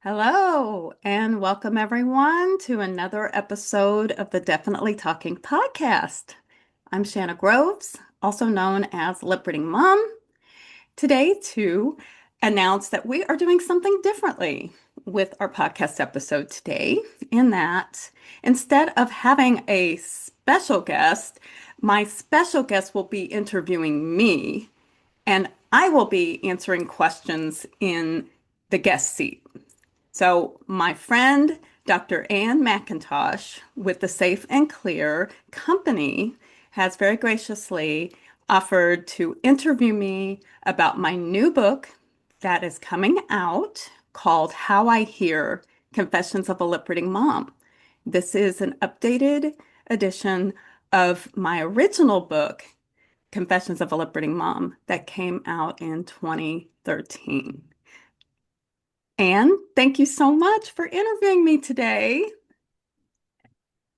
Hello, and welcome everyone to another episode of the Definitely Talking podcast. I'm Shanna Groves, also known as Lip Reading Mom, today to announce that we are doing something differently with our podcast episode today, in that instead of having a special guest, my special guest will be interviewing me, and I will be answering questions in the guest seat. So, my friend, Dr. Ann McIntosh, with the Safe and Clear company, has very graciously offered to interview me about my new book that is coming out called How I Hear Confessions of a Lip Reading Mom. This is an updated edition of my original book, Confessions of a Lip Reading Mom, that came out in 2013. Anne, thank you so much for interviewing me today.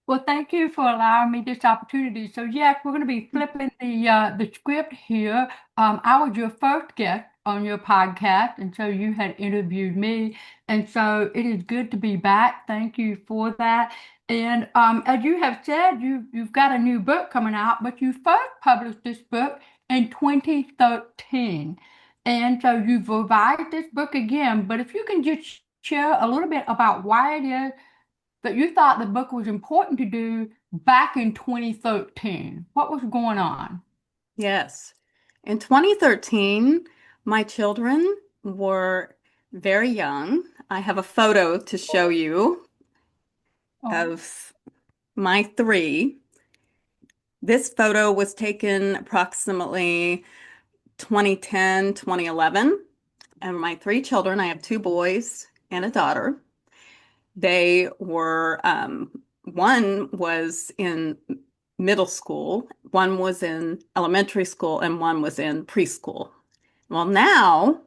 Well, thank you for allowing me this opportunity. So, yes, we're going to be flipping the script here. I was your first guest on your podcast, and so you had interviewed me, and so it is good to be back. Thank you for that. And as you have said, you've got a new book coming out, but you first published this book in 2013, and so you've revised this book again. But if you can just share a little bit about why it is that you thought the book was important to do back in 2013. What was going on? Yes. In 2013, my children were very young. I have a photo to show you Oh, of my three. This photo was taken approximately 2010, 2011. And my three children, I have two boys and a daughter. They were, one was in middle school, one was in elementary school, and one was in preschool. Well, now,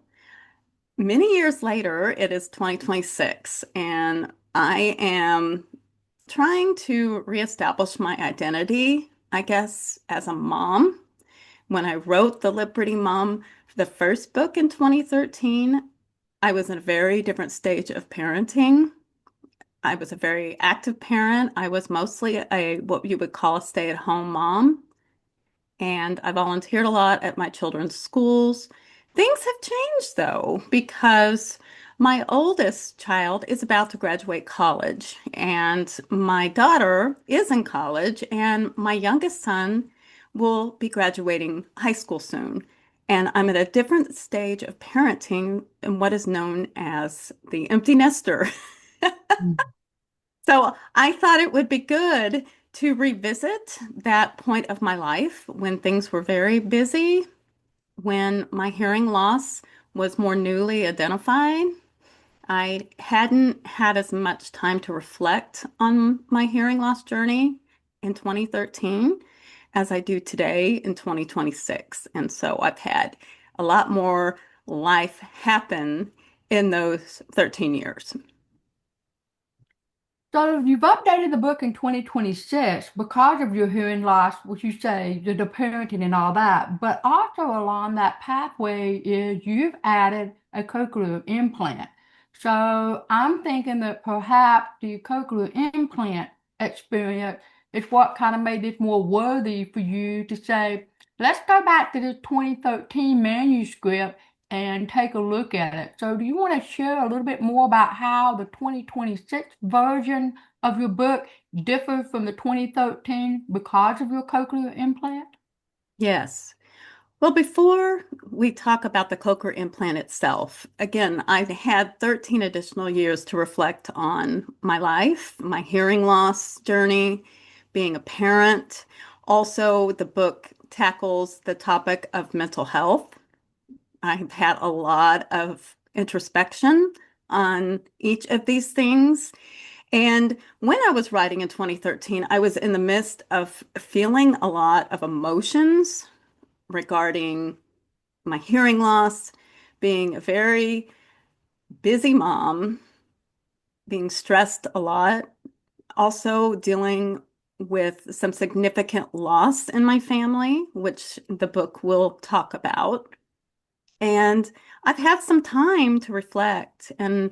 many years later, it is 2026, and I am trying to reestablish my identity, I guess, as a mom. When I wrote The Lip Reading Mom, the first book in 2013, I was in a very different stage of parenting. I was a very active parent. I was mostly a what you would call a stay-at-home mom, and I volunteered a lot at my children's schools. Things have changed though, because my oldest child is about to graduate college, and my daughter is in college, and my youngest son will be graduating high school soon. And I'm at a different stage of parenting in what is known as the empty nester. So I thought it would be good to revisit that point of my life when things were very busy, when my hearing loss was more newly identified. I hadn't had as much time to reflect on my hearing loss journey in 2013 as I do today in 2026. And so I've had a lot more life happen in those 13 years. so you've updated the book in 2026 because of your hearing loss, which you say, the parenting and all that. But also along that pathway is you've added a cochlear implant. So I'm thinking that perhaps the cochlear implant experience is what kind of made this more worthy for you to say, let's go back to this 2013 manuscript and take a look at it. So, do you want to share a little bit more about how the 2026 version of your book differs from the 2013 because of your cochlear implant? Yes. Well, before we talk about the cochlear implant itself, again, I've had 13 additional years to reflect on my life, my hearing loss journey, being a parent. Also, the book tackles the topic of mental health. I've had a lot of introspection on each of these things. And when I was writing in 2013, I was in the midst of feeling a lot of emotions regarding my hearing loss, being a very busy mom, being stressed a lot, also dealing with some significant loss in my family, which the book will talk about. And I've had some time to reflect. And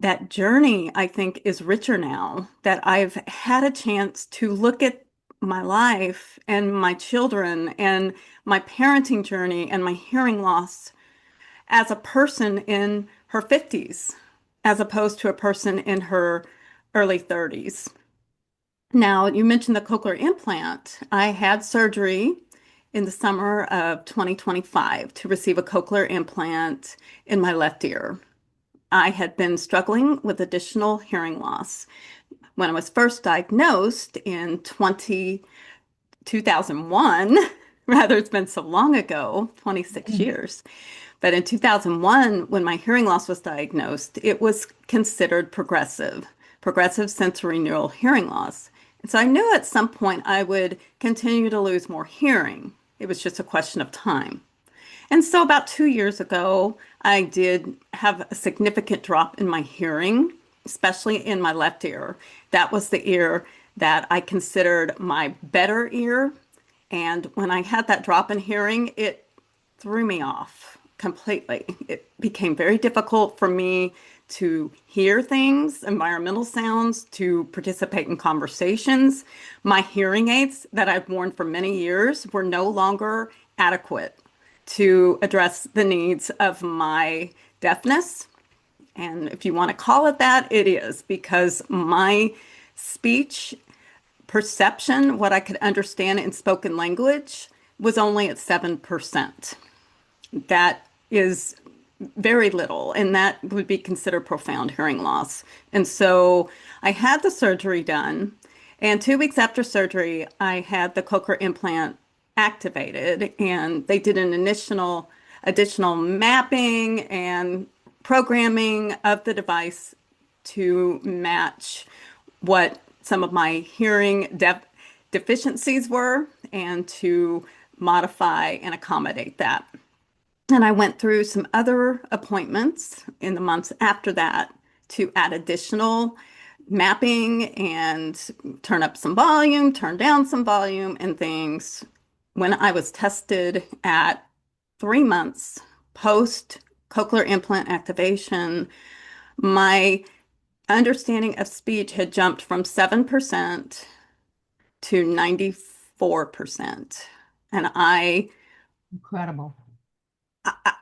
that journey, I think, is richer now that I've had a chance to look at my life and my children and my parenting journey and my hearing loss as a person in her 50s, as opposed to a person in her early 30s. Now, you mentioned the cochlear implant. I had surgery in the summer of 2025 to receive a cochlear implant in my left ear. I had been struggling with additional hearing loss. When I was first diagnosed in 2001, rather, it's been so long ago, 26 Mm. years. But in 2001, when my hearing loss was diagnosed, it was considered progressive sensory neural hearing loss. And so I knew at some point I would continue to lose more hearing. It was just a question of time. And so about 2 years ago, I did have a significant drop in my hearing, especially in my left ear. That was the ear that I considered my better ear. And when I had that drop in hearing, it threw me off completely. It became very difficult for me to hear things, environmental sounds, to participate in conversations. My hearing aids that I've worn for many years were no longer adequate to address the needs of my deafness. And if you want to call it that, it is because my speech perception, what I could understand in spoken language, was only at 7%. That is very little, and that would be considered profound hearing loss. And so I had the surgery done, and 2 weeks after surgery, I had the cochlear implant activated, and they did an additional mapping and programming of the device to match what some of my hearing deficiencies were and to modify and accommodate that. And I went through some other appointments in the months after that to add additional mapping and turn up some volume, turn down some volume, and things. When I was tested at 3 months post cochlear implant activation, my understanding of speech had jumped from 7% to 94%. And Incredible.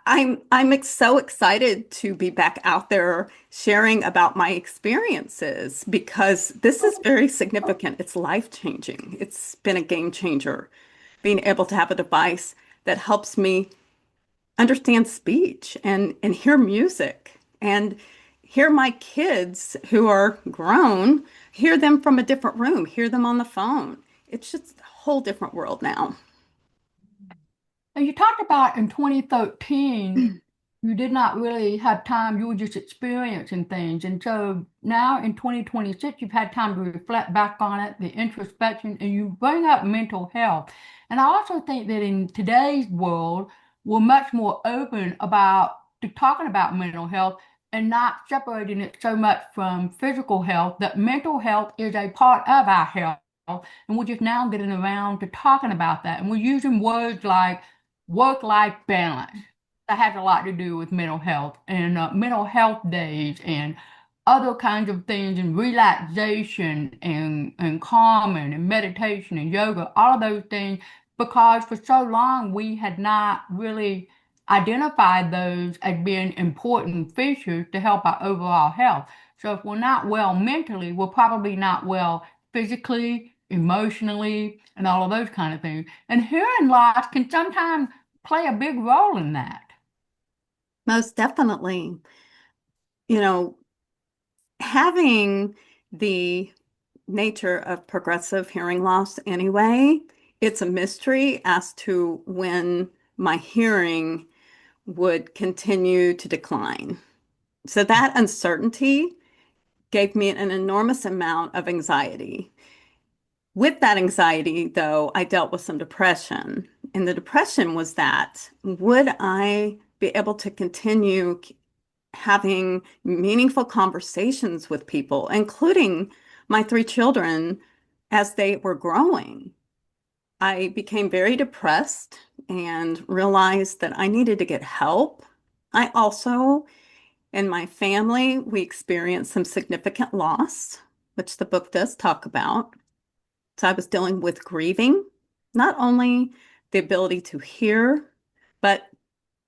I'm so excited to be back out there sharing about my experiences because this is very significant. It's life-changing. It's been a game changer being able to have a device that helps me understand speech and hear music and hear my kids who are grown, hear them from a different room, hear them on the phone. It's just a whole different world now. And you talked about in 2013, you did not really have time, you were just experiencing things. And so now in 2026, you've had time to reflect back on it, the introspection, and you bring up mental health. And I also think that in today's world, we're much more open about to talking about mental health and not separating it so much from physical health, that mental health is a part of our health. And we're just now getting around to talking about that. And we're using words like work-life balance. That has a lot to do with mental health and mental health days and other kinds of things and relaxation and calming and meditation and yoga, all of those things, because for so long we had not really identified those as being important features to help our overall health. So if we're not well mentally, we're probably not well physically, emotionally, and all of those kind of things. And hearing loss can sometimes play a big role in that. Most definitely. You know, having the nature of progressive hearing loss anyway, it's a mystery as to when my hearing would continue to decline. So that uncertainty gave me an enormous amount of anxiety. With that anxiety, though, I dealt with some depression. And the depression was that would I be able to continue having meaningful conversations with people, including my 3 children as they were growing? I became very depressed and realized that I needed to get help. I also In my family, we experienced some significant loss, which the book does talk about. So I was dealing with grieving, not only the ability to hear, but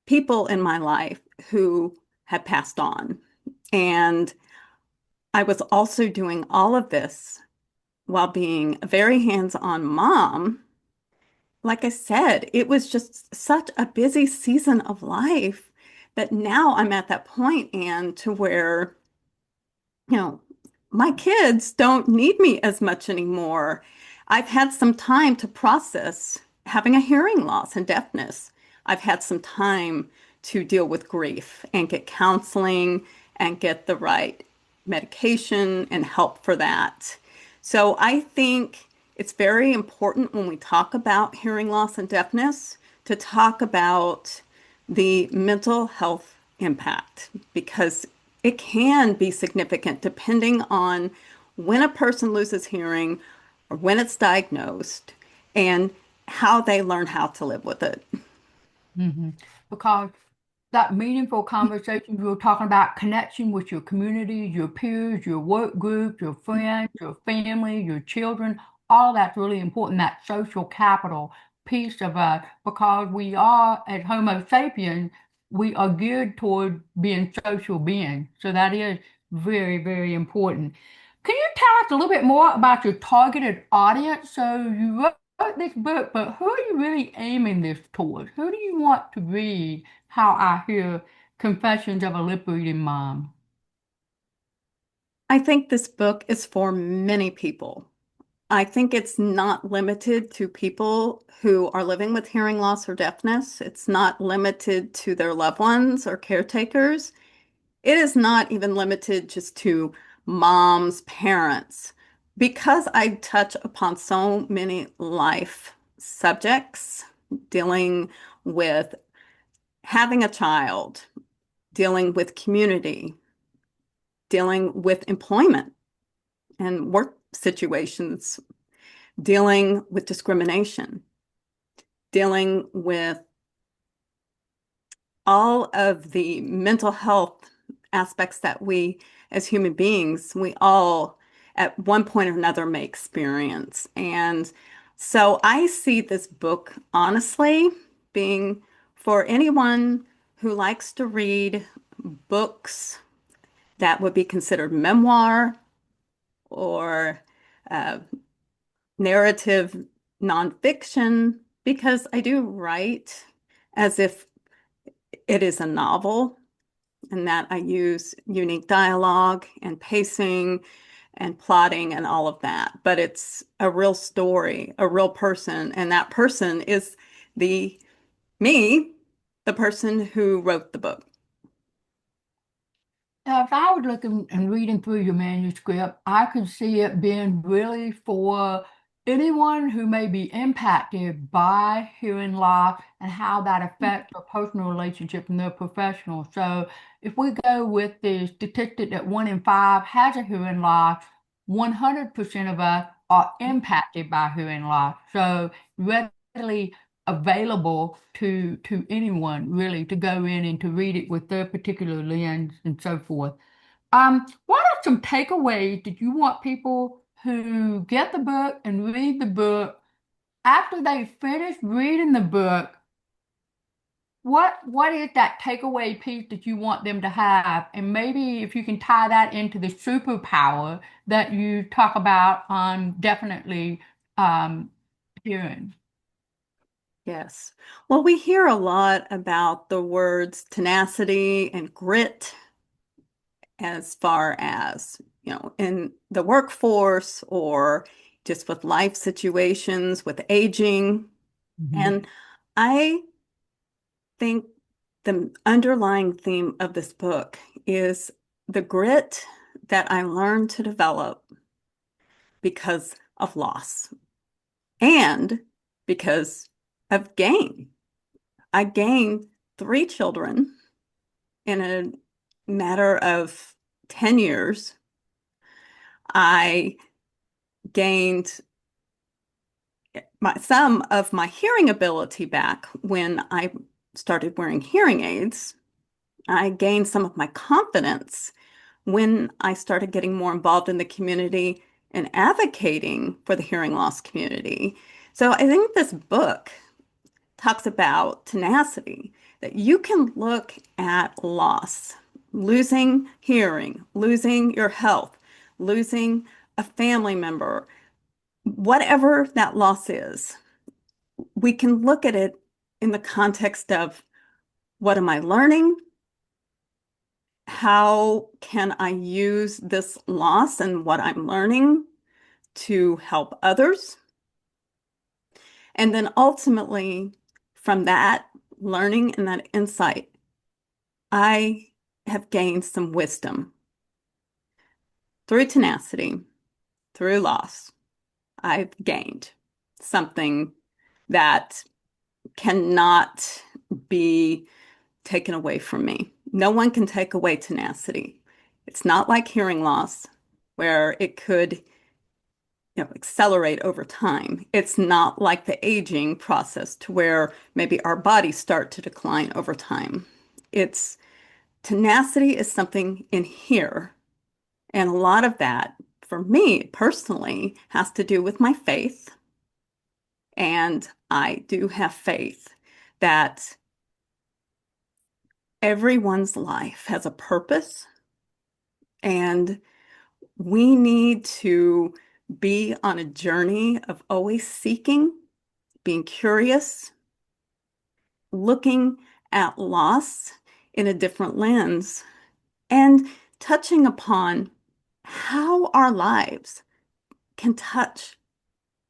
people in my life who had passed on. And I was also doing all of this while being a very hands-on mom. Like I said, it was just such a busy season of life that now I'm at that point, and to where you know, my kids don't need me as much anymore. I've had some time to process having a hearing loss and deafness. I've had some time to deal with grief and get counseling and get the right medication and help for that. So I think it's very important when we talk about hearing loss and deafness to talk about the mental health impact, because it can be significant depending on when a person loses hearing or when it's diagnosed and how they learn how to live with it. Hmm. Because that meaningful conversation, you were talking about connection with your community, your peers, your work group, your friends, your family, your children, all that's really important, that social capital piece of us, because we are, as Homo sapiens, we are geared toward being social beings. So that is very, very important. Can you tell us a little bit more about your targeted audience? So you wrote this book, but who are you really aiming this towards? Who do you want to read How I Hear Confessions of a Lip Reading Mom? I think this book is for many people. I think it's not limited to people who are living with hearing loss or deafness. It's not limited to their loved ones or caretakers. It is not even limited just to moms, parents, because I touch upon so many life subjects, dealing with having a child, dealing with community, dealing with employment and work situations, dealing with discrimination, dealing with all of the mental health aspects that we, as human beings, we all at one point or another may experience. And so I see this book honestly being for anyone who likes to read books that would be considered memoir or uh, narrative nonfiction, because I do write as if it is a novel, and that I use unique dialogue and pacing and plotting and all of that. But it's a real story, a real person, and that person is the me, the person who wrote the book. Now, if I was looking and reading through your manuscript, I could see it being really for anyone who may be impacted by hearing loss and how that affects their personal relationship and their professional. So, if we go with the statistic that 1 in 5 has a hearing loss, 100% of us are impacted by hearing loss. So, readily available to anyone really to go in and to read it with their particular lens and so forth. What are some takeaways that you want people who get the book and read the book after they finish reading the book? What is that takeaway piece that you want them to have? And maybe if you can tie that into the superpower that you talk about on definitely hearing. Yes. Well, we hear a lot about the words tenacity and grit as far as, in the workforce or just with life situations, with aging. Mhm. And I think the underlying theme of this book is the grit that I learned to develop because of loss and because of gain. I gained three children in a matter of 10 years. I gained some of my hearing ability back when I started wearing hearing aids. I gained some of my confidence when I started getting more involved in the community and advocating for the hearing loss community. So I think this book talks about tenacity, that you can look at loss, losing hearing, losing your health, losing a family member, whatever that loss is. We can look at it in the context of what am I learning? How can I use this loss and what I'm learning to help others? And then ultimately, from that learning and that insight, I have gained some wisdom through tenacity, through loss. I've gained something that cannot be taken away from me. No one can take away tenacity. It's not like hearing loss, where it could, accelerate over time. It's not like the aging process to where maybe our bodies start to decline over time. It's tenacity is something in here. And a lot of that, for me personally, has to do with my faith. And I do have faith that everyone's life has a purpose, and we need to be on a journey of always seeking, being curious, looking at loss in a different lens, and touching upon how our lives can touch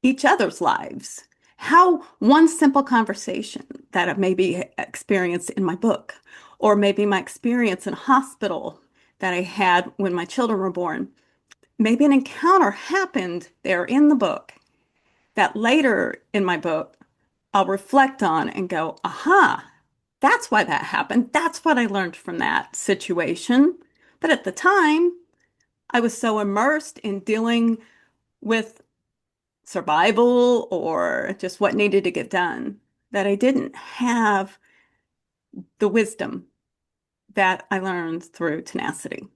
each other's lives. How one simple conversation that I maybe experienced in my book, or maybe my experience in a hospital that I had when my children were born, maybe an encounter happened there in the book that later in my book I'll reflect on and go, aha, that's why that happened. That's what I learned from that situation. But at the time, I was so immersed in dealing with survival or just what needed to get done that I didn't have the wisdom that I learned through tenacity.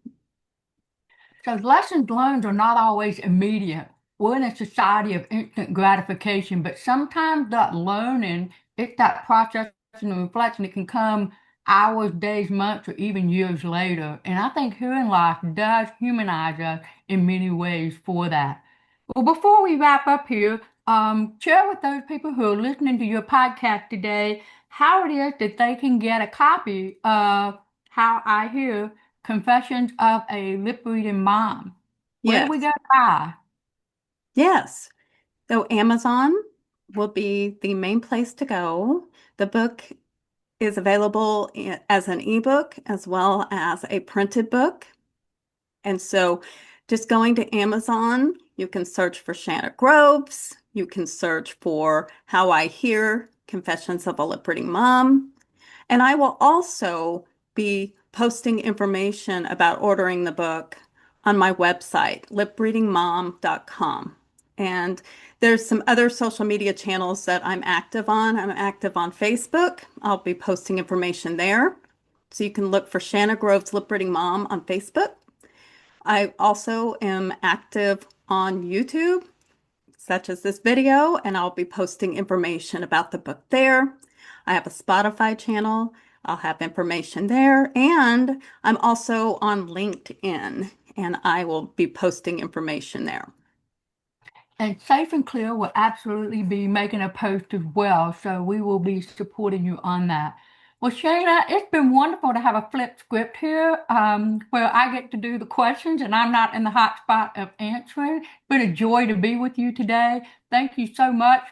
So lessons learned are not always immediate. We're in a society of instant gratification, but sometimes that learning, it's that process and reflection that can come hours, days, months, or even years later. And I think hearing loss does humanize us in many ways for that. Well, before we wrap up here, share with those people who are listening to your podcast today how it is that they can get a copy of How I Hear Confessions of a Lip Reading Mom. Where do we Yes, go to buy? yes. So Amazon will be the main place to go. The book is available as an ebook as well as a printed book. And so just going to Amazon, you can search for Shanna Groves. You can search for How I Hear Confessions of a Lip Reading Mom. And I will also be posting information about ordering the book on my website, lipreadingmom.com. And there's some other social media channels that I'm active on. I'm active on Facebook. I'll be posting information there. So you can look for Shanna Groves Lip Reading Mom on Facebook. I also am active on YouTube, such as this video, and I'll be posting information about the book there. I have a Spotify channel. I'll have information there. And I'm also on LinkedIn, and I will be posting information there. And Safe and Clear will absolutely be making a post as well, so we will be supporting you on that. Well, Shayna, it's been wonderful to have a flip script here where I get to do the questions and I'm not in the hot spot of answering. It's been a joy to be with you today. Thank you so much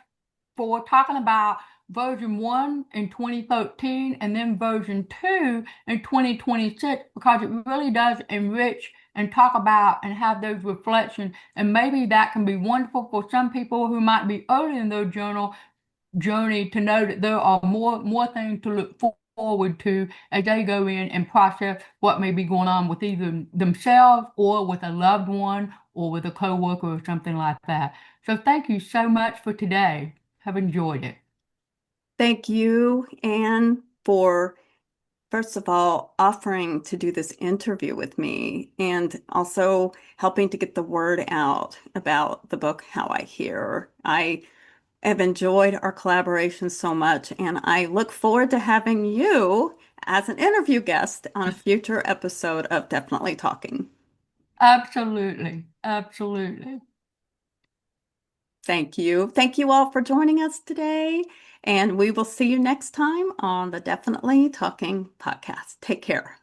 for talking about version 1 in 2013 and then version 2 in 2026 because it really does enrich and talk about and have those reflections. And maybe that can be wonderful for some people who might be early in their journey to know that there are more things to look forward to as they go in and process what may be going on with either themselves or with a loved one or with a coworker or something like that. So thank you so much for today. Have enjoyed it. Thank you, Anne, for first of all, offering to do this interview with me and also helping to get the word out about the book, How I Hear. I have enjoyed our collaboration so much, and I look forward to having you as an interview guest on a future episode of Definitely Talking. Absolutely. Absolutely. Thank you. Thank you all for joining us today, and we will see you next time on the Definitely Talking podcast. Take care.